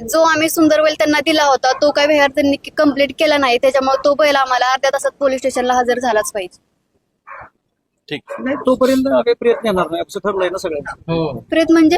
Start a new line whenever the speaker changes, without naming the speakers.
जो आम्ही सुंदर बैल त्यांना दिला होता तो काही व्यवहार त्यांनी कंप्लीट केला नाही, त्याच्यामुळे तो बैल आम्हाला अर्ध्या तासात पोलीस स्टेशनला हजर झालाच पाहिजे.
ठीक.
नाही तोपर्यंत काही प्रयत्न येणार नाही असं ठरलंय ना सगळ्यांचं.
प्रेत म्हणजे